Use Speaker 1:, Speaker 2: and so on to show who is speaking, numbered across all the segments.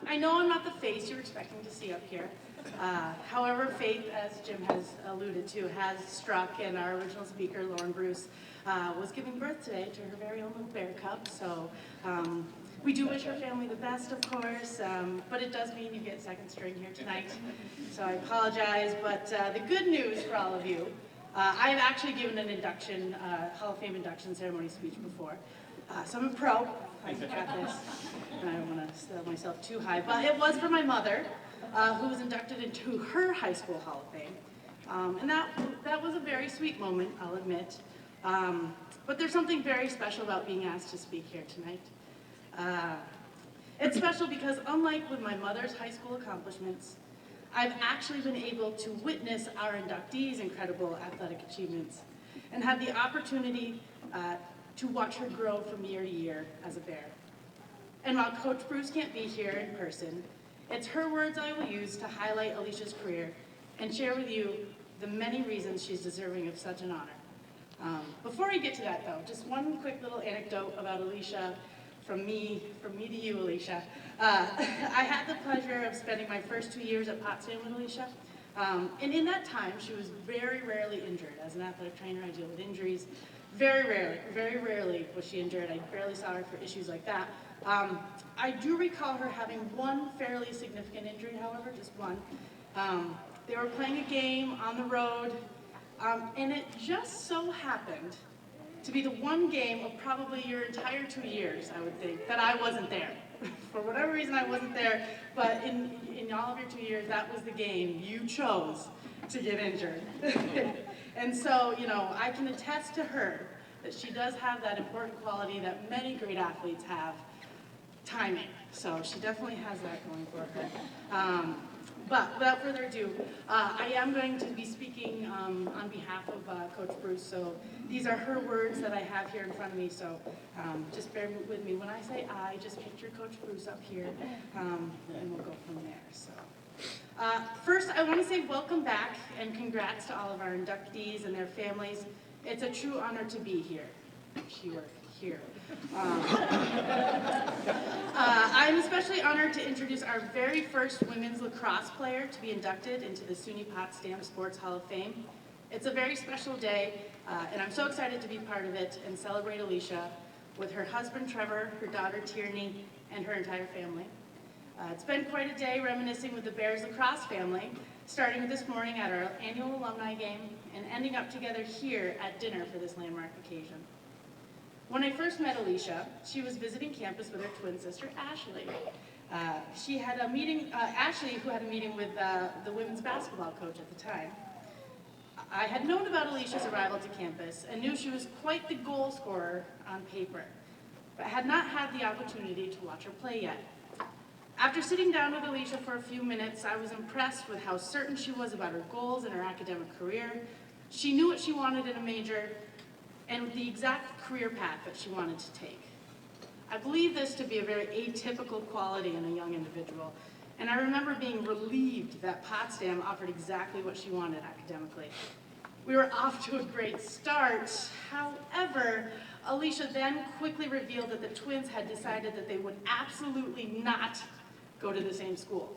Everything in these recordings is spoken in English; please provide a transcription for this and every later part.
Speaker 1: I know I'm not the face you're expecting to see up here. However, fate, as Jim has alluded to, has struck, and our original speaker, Lauren Bruce, was giving birth today to her very own little bear cub. So we do wish her family the best, of course, but it does mean you get second string here tonight. So I apologize, but the good news for all of you, I've actually given an induction, Hall of Fame induction ceremony speech before. So I'm a pro. I got this. I don't want to sell myself too high, but it was for my mother, who was inducted into her high school Hall of Fame. And that was a very sweet moment, I'll admit. But there's something very special about being asked to speak here tonight. It's special because unlike with my mother's high school accomplishments, I've actually been able to witness our inductees' incredible athletic achievements and have the opportunity to watch her grow from year to year as a Bear. And while Coach Bruce can't be here in person, it's her words I will use to highlight Alisha's career and share with you the many reasons she's deserving of such an honor. Before I get to that though, just one quick little anecdote about Alisha from me to you, Alisha. I had the pleasure of spending my first 2 years at Potsdam with Alisha. And in that time, she was very rarely injured. As an athletic trainer, I deal with injuries. Very rarely was she injured. I barely saw her for issues like that. I do recall her having one fairly significant injury, however, just one. They were playing a game on the road, and it just so happened to be the one game of probably your entire 2 years, I would think, that I wasn't there. For whatever reason, I wasn't there, but in all of your 2 years, that was the game you chose to get injured. And so, you know, I can attest to her that she does have that important quality that many great athletes have, timing. So she definitely has that going for her. But without further ado, I am going to be speaking on behalf of Coach Bruce. So these are her words that I have here in front of me. So just bear with me. When I say I, just picture Coach Bruce up here, and we'll go from there. So first, I want to say welcome back and congrats to all of our inductees and their families. It's a true honor to be here. Here. I'm especially honored to introduce our very first women's lacrosse player to be inducted into the SUNY Potsdam Sports Hall of Fame. It's a very special day, and I'm so excited to be part of it and celebrate Alisha with her husband Trevor, her daughter Tierney, and her entire family. It's been quite a day reminiscing with the Bears lacrosse family, starting this morning at our annual alumni game and ending up together here at dinner for this landmark occasion. When I first met Alisha, she was visiting campus with her twin sister, Ashley. She had a meeting, Ashley, who had a meeting with the women's basketball coach at the time. I had known about Alisha's arrival to campus and knew she was quite the goal scorer on paper, but had not had the opportunity to watch her play yet. After sitting down with Alisha for a few minutes, I was impressed with how certain she was about her goals and her academic career. She knew what she wanted in a major, and the exact career path that she wanted to take. I believe this to be a very atypical quality in a young individual, and I remember being relieved that Potsdam offered exactly what she wanted academically. We were off to a great start. However, Alisha then quickly revealed that the twins had decided that they would absolutely not go to the same school.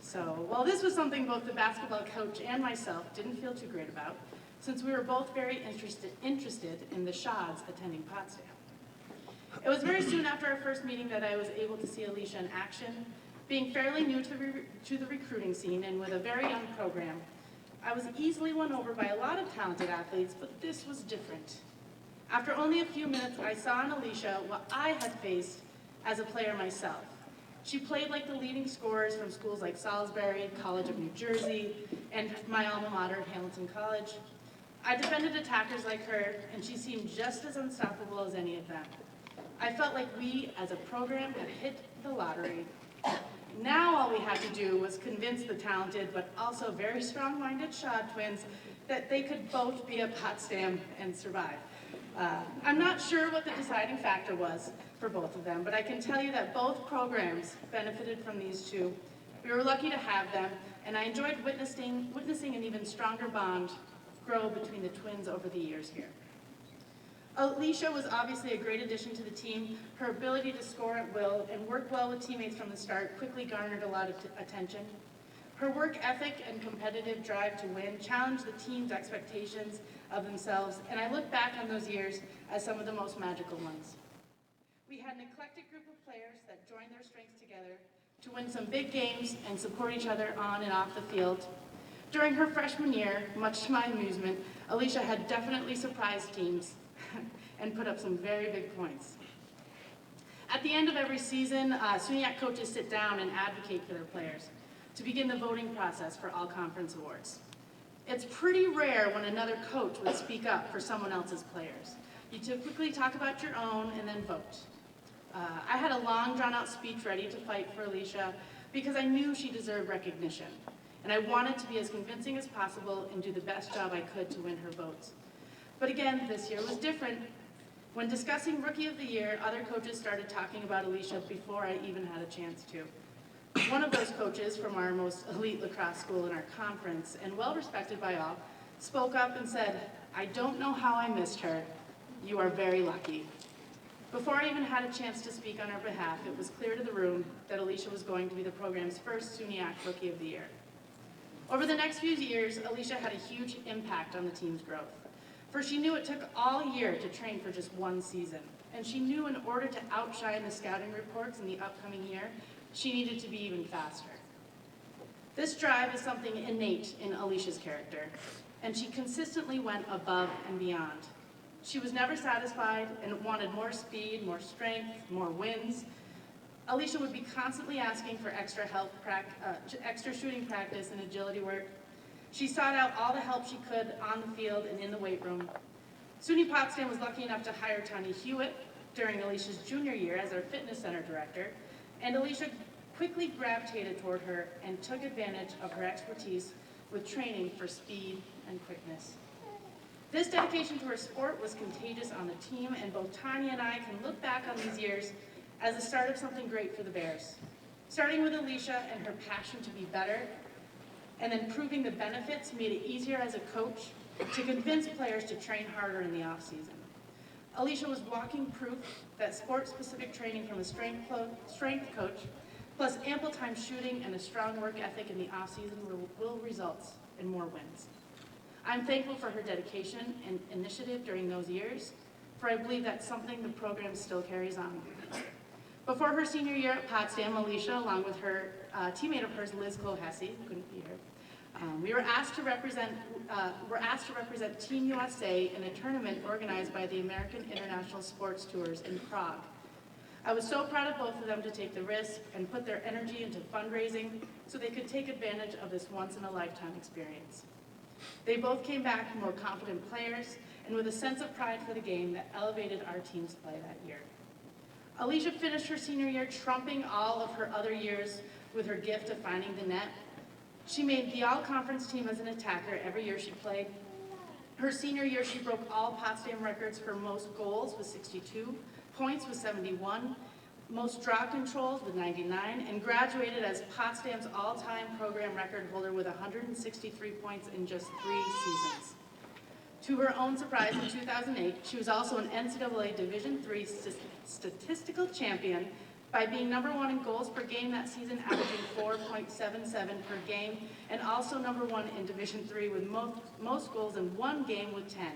Speaker 1: So while this was something both the basketball coach and myself didn't feel too great about, since we were both very interested in the Schaads attending Potsdam. It was very soon after our first meeting that I was able to see Alisha in action. Being fairly new to the recruiting scene and with a very young program, I was easily won over by a lot of talented athletes, but this was different. After only a few minutes, I saw in Alisha what I had faced as a player myself. She played like the leading scorers from schools like Salisbury, College of New Jersey, and my alma mater, Hamilton College. I defended attackers like her, and she seemed just as unstoppable as any of them. I felt like we, as a program, had hit the lottery. Now all we had to do was convince the talented, but also very strong-minded Schaad twins that they could both be at Potsdam and survive. I'm not sure what the deciding factor was for both of them, but I can tell you that both programs benefited from these two. We were lucky to have them, and I enjoyed witnessing an even stronger bond grow between the twins over the years here. Alisha was obviously a great addition to the team. Her ability to score at will and work well with teammates from the start quickly garnered a lot of attention. Her work ethic and competitive drive to win challenged the team's expectations of themselves, and I look back on those years as some of the most magical ones. We had an eclectic group of players that joined their strengths together to win some big games and support each other on and off the field. During her freshman year, much to my amusement, Alisha had definitely surprised teams and put up some very big points. At the end of every season, SUNY coaches sit down and advocate for their players to begin the voting process for all conference awards. It's pretty rare when another coach would speak up for someone else's players. You typically talk about your own and then vote. I had a long, drawn-out speech ready to fight for Alisha because I knew she deserved recognition, and I wanted to be as convincing as possible and do the best job I could to win her votes. But again, this year was different. When discussing Rookie of the Year, other coaches started talking about Alisha before I even had a chance to. One of those coaches from our most elite lacrosse school in our conference, and well respected by all, spoke up and said, "I don't know how I missed her. You are very lucky." Before I even had a chance to speak on her behalf, it was clear to the room that Alisha was going to be the program's first SUNY Rookie of the Year. Over the next few years, Alisha had a huge impact on the team's growth. For she knew it took all year to train for just one season, and she knew in order to outshine the scouting reports in the upcoming year, she needed to be even faster. This drive is something innate in Alisha's character, and she consistently went above and beyond. She was never satisfied and wanted more speed, more strength, more wins. Alisha would be constantly asking for extra shooting practice and agility work. She sought out all the help she could on the field and in the weight room. SUNY Potsdam was lucky enough to hire Tanya Hewitt during Alisha's junior year as our fitness center director, and Alisha quickly gravitated toward her and took advantage of her expertise with training for speed and quickness. This dedication to her sport was contagious on the team, and both Tanya and I can look back on these years as the start of something great for the Bears. Starting with Alisha and her passion to be better, and then proving the benefits made it easier as a coach to convince players to train harder in the off-season. Alisha was walking proof that sport-specific training from a strength coach, plus ample time shooting and a strong work ethic in the off-season will result in more wins. I'm thankful for her dedication and initiative during those years, for I believe that's something the program still carries on. Before her senior year at Potsdam, Alisha, along with her teammate of hers, Liz Clohessy, who couldn't be here, we were asked to represent Team USA in a tournament organized by the American International Sports Tours in Prague. I was so proud of both of them to take the risk and put their energy into fundraising so they could take advantage of this once-in-a-lifetime experience. They both came back more confident players and with a sense of pride for the game that elevated our team's play that year. Alisha finished her senior year trumping all of her other years with her gift of finding the net. She made the all-conference team as an attacker every year she played. Her senior year, she broke all Potsdam records for most goals with 62, points with 71, most draw controls with 99, and graduated as Potsdam's all-time program record holder with 163 points in just 3 seasons. To her own surprise, in 2008, she was also an NCAA Division III statistical champion by being #1 in goals per game that season, averaging 4.77 per game, and also #1 in Division III with most goals in one game with 10.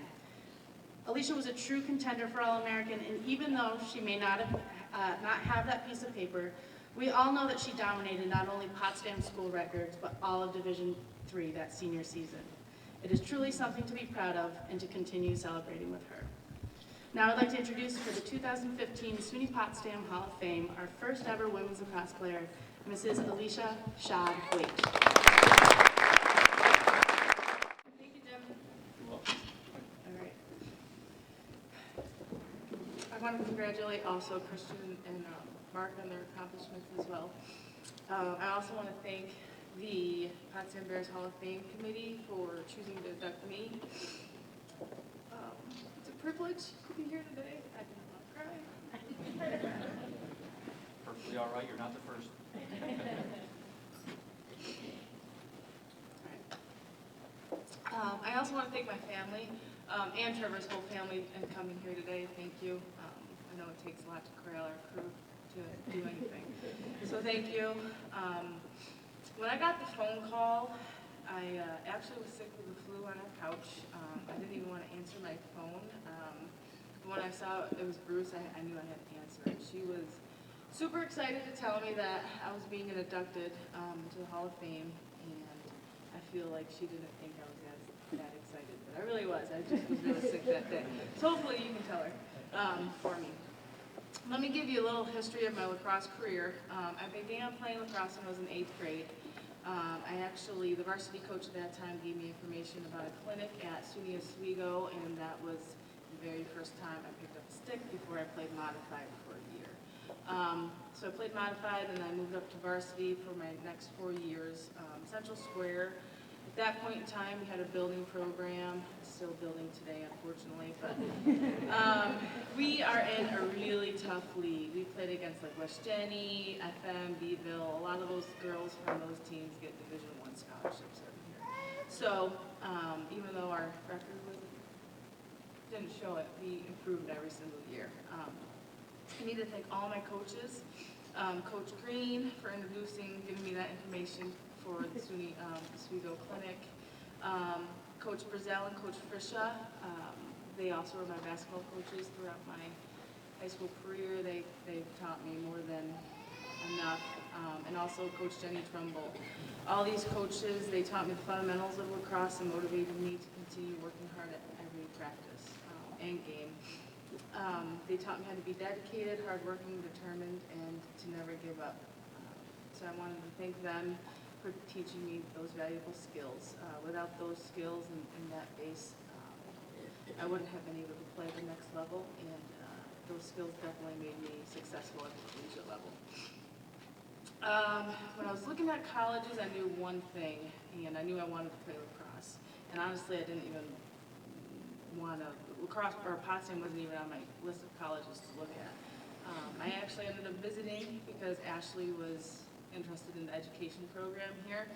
Speaker 1: Alisha was a true contender for All-American, and even though she may not have that piece of paper, we all know that she dominated not only Potsdam school records, but all of Division III that senior season. It is truly something to be proud of and to continue celebrating with her. Now I'd like to introduce for the 2015 SUNY Potsdam Hall of Fame, our first ever women's lacrosse player, Mrs. Alisha Schaad-Waite. Thank you, Jim.
Speaker 2: You're welcome.
Speaker 1: All right. I want to congratulate also Christian and Mark on their accomplishments as well. I also want to thank the Potsdam Bears Hall of Fame Committee for choosing to induct me. It's a privilege to be here today. I did not cry.
Speaker 2: Perfectly all right. You're not the first.
Speaker 1: I also want to thank my family.
Speaker 3: and Trevor's whole family and coming here today. Thank you. I know it takes a lot to corral our crew to do anything. So thank you. When I got the phone call, I actually was sick with the flu on our couch. I didn't even want to answer my phone. When I saw it was Bruce, I knew I had to answer it. She was super excited to tell me that I was being inducted to the Hall of Fame, and I feel like she didn't think I was that excited, but I really was. I just was really sick that day. So hopefully you can tell her for me. Let me give you a little history of my lacrosse career. I began playing lacrosse when I was in 8th grade. The varsity coach at that time gave me information about a clinic at SUNY Oswego, and that was the very first time I picked up a stick before I played modified for a year. So I played modified, and I moved up to varsity for my next 4 years. Central Square. At that point in time, we had a building program, still building today, unfortunately, but we are in a really tough league. We played against like West Jenny, FM, Beeville. A lot of those girls from those teams get Division I scholarships every year. So even though our record didn't show it, we improved every single year. I need to thank all my coaches. Coach Green for giving me that information for the SUNY Oswego Clinic. Coach Brazell and Coach Frisha, they also were my basketball coaches throughout my high school career. They've taught me more than enough. And also Coach Jenny Trumbull. All these coaches, they taught me the fundamentals of lacrosse and motivated me to continue working hard at every practice and game. They taught me how to be dedicated, hardworking, determined, and to never give up. So I wanted to thank them for teaching me those valuable skills. Without those skills and that base, I wouldn't have been able to play the next level, and those skills definitely made me successful at the collegiate level. When I was looking at colleges, I knew one thing, and I knew I wanted to play lacrosse. And honestly, I didn't even lacrosse or Potsdam wasn't even on my list of colleges to look at. I actually ended up visiting because Ashley was interested in the education program here.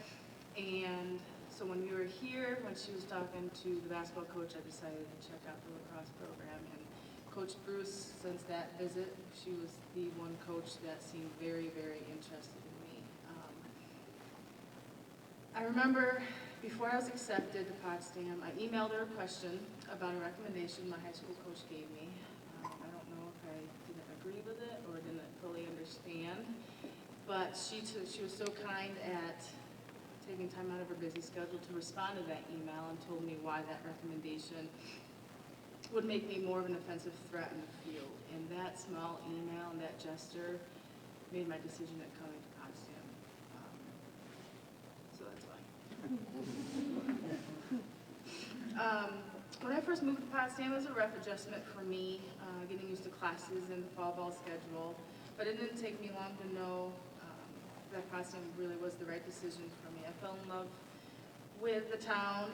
Speaker 3: And so when we were here, when she was talking to the basketball coach, I decided to check out the lacrosse program. And Coach Bruce, since that visit, she was the one coach that seemed very, very interested in me. I remember before I was accepted to Potsdam, I emailed her a question about a recommendation my high school coach gave me. I don't know if I didn't agree with it or didn't fully understand, but she was so kind at taking time out of her busy schedule to respond to that email and told me why that recommendation would make me more of an offensive threat in the field. And that small email and that gesture made my decision at coming to Potsdam. So that's why. When I first moved to Potsdam, it was a rough adjustment for me, getting used to classes and the fall ball schedule. But it didn't take me long to know that Potsdam really was the right decision for me. I fell in love with the town.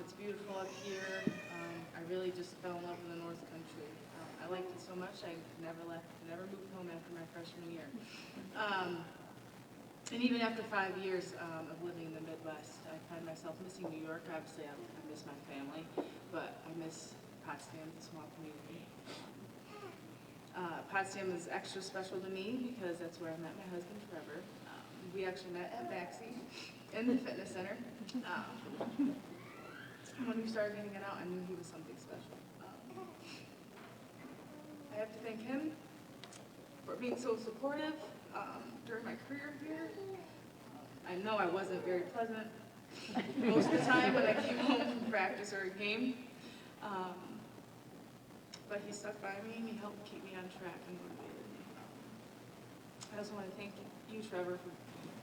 Speaker 3: It's beautiful up here. I really just fell in love with the North Country. I liked it so much, I never left, never moved home after my freshman year. And even after 5 years of living in the Midwest, I find myself missing New York. Obviously, I miss my family, but I miss Potsdam, the small community. Potsdam is extra special to me because that's where I met my husband, Trevor. We actually met at Baxi in the fitness center. When we started hanging out, I knew he was something special. I have to thank him for being so supportive during my career here. I know I wasn't very pleasant most of the time when I came home from practice or a game, but he stuck by me and he helped keep me on track and motivated me. I also want to thank you, Trevor, for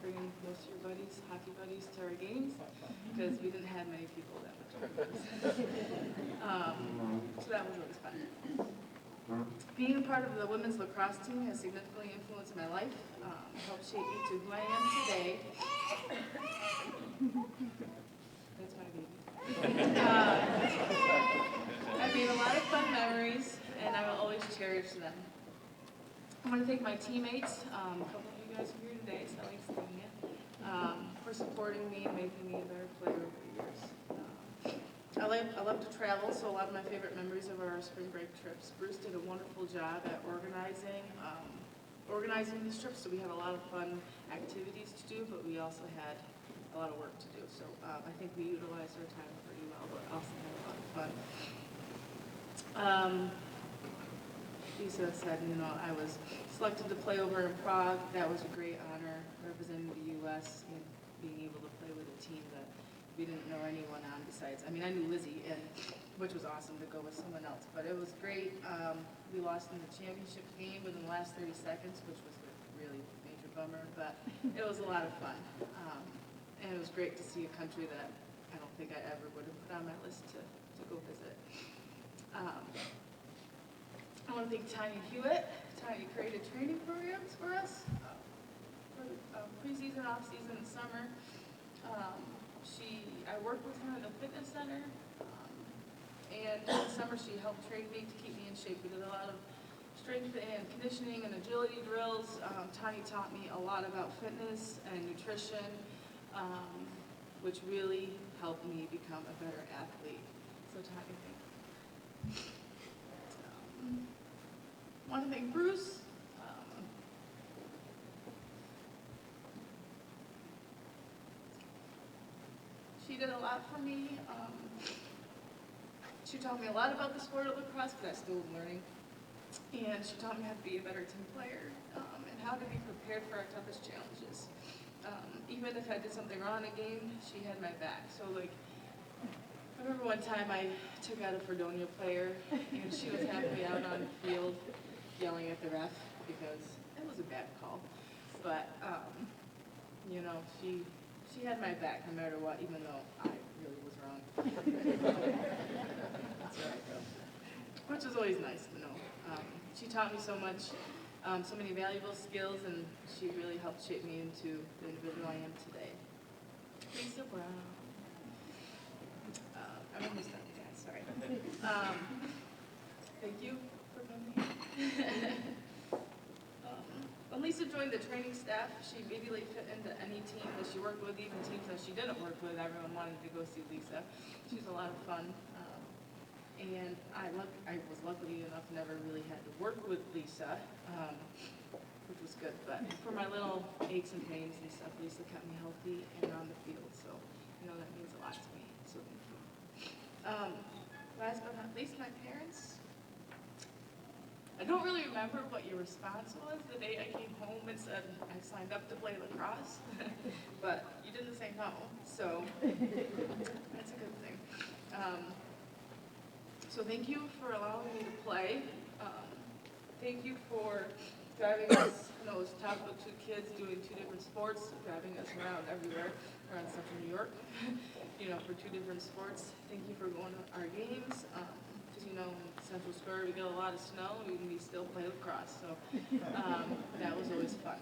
Speaker 3: bringing most of your buddies, hockey buddies, to our games, because we didn't have many people that much. So that was really fun. Being a part of the women's lacrosse team has significantly influenced my life, helped shape me to who I am today. That's my baby. I've made a lot of fun memories, and I will always cherish them. I want to thank my teammates, a couple of you guys are here today, so I like seeing you, for supporting me and making me a better player over the years. I love to travel, so a lot of my favorite memories of our spring break trips. Bruce did a wonderful job at organizing these trips, so we had a lot of fun activities to do, but we also had a lot of work to do. So I think we utilized our time pretty well, but also had a lot of fun. Lisa said, I was selected to play over in Prague. That was a great honor, representing the U.S. and being able to play with a team that we didn't know anyone on besides. I knew Lizzie, which was awesome to go with someone else, but it was great. We lost in the championship game within the last 30 seconds, which was a really major bummer, but it was a lot of fun. And it was great to see a country that I don't think I ever would have put on my list to go visit. I want to thank Tanya Hewitt. Tanya created training programs for us for preseason, off-season, and summer. I worked with her in the fitness center, and in the summer she helped train me to keep me in shape. We did a lot of strength and conditioning and agility drills. Tanya taught me a lot about fitness and nutrition, which really helped me become a better athlete. So Tanya, thank you. I want to thank Bruce. She did a lot for me. She taught me a lot about the sport of lacrosse, because I still am learning. And she taught me how to be a better team player and how to be prepared for our toughest challenges. Even if I did something wrong in a game, she had my back. So I remember one time I took out a Fredonia player, and she was halfway out on the field yelling at the ref because it was a bad call. But, she had my back no matter what, even though I really was wrong. That's where I go. Which was always nice to know. She taught me so much, so many valuable skills, and she really helped shape me into the individual I am today. Lisa Brown. I'm almost done, guys, sorry. Thank you for coming. When Lisa joined the training staff, she immediately fit into any team that she worked with, even teams that she didn't work with. Everyone wanted to go see Lisa. She was a lot of fun. And I was lucky enough never really had to work with Lisa, which was good. But for my little aches and pains and stuff, Lisa kept me healthy and on the field. So, that means a lot to me. So thank you. Last but not least, my parents. I don't really remember what your response was the day I came home and said I signed up to play lacrosse, but you didn't say no, so that's a good thing. So thank you for allowing me to play. Thank you for driving us, those Topical 2 kids doing 2 different sports, driving us around everywhere around Central New York, for 2 different sports. Thank you for going to our games. Because in Central Square we get a lot of snow, and we still play lacrosse, so that was always fun.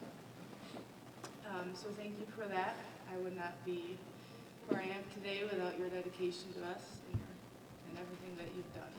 Speaker 3: So thank you for that. I would not be where I am today without your dedication to us and everything that you've done.